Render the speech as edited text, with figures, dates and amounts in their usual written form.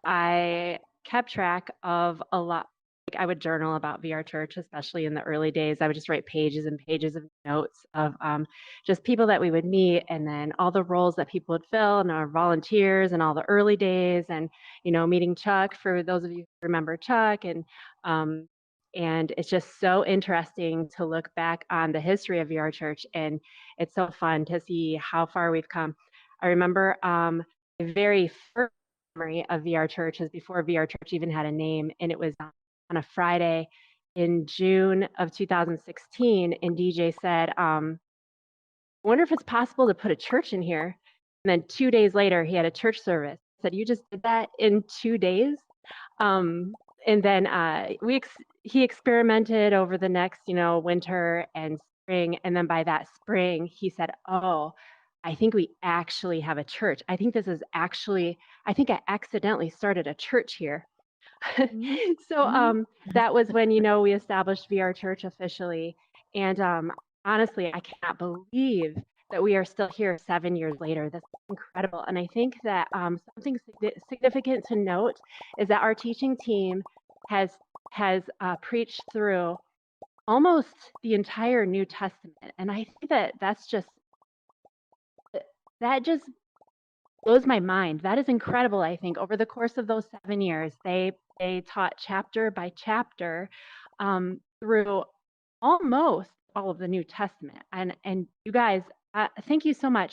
I kept track of a lot. Like I would journal about VR Church, especially in the early days. I would just write pages and pages of notes of just people that we would meet, and then all the roles that people would fill, and our volunteers, and all the early days, and meeting Chuck. For those of you who remember Chuck, um, and it's just so interesting to look back on the history of VR Church, and it's so fun to see how far we've come. I remember the very first memory of VR Church is before VR Church even had a name, and it was on a Friday in June of 2016, and DJ said, "I wonder if it's possible to put a church in here." And then 2 days later, he had a church service. Said, "You just did that in 2 days?" Um, and then he experimented over the next, winter and spring, and then by that spring, he said, "Oh, I think we actually have a church. I think this is actually I think I accidentally started a church here." Mhm. So, Mhm. that was when, we established VR Church officially, and, honestly, I cannot believe that we are still here 7 years later. That's incredible, and I think that, something significant to note is that our teaching team has preached through almost the entire New Testament, and I think that that just blows my mind. That is incredible, I think. Over the course of those 7 years, they taught chapter by chapter, through almost all of the New Testament, and you guys, thank you so much.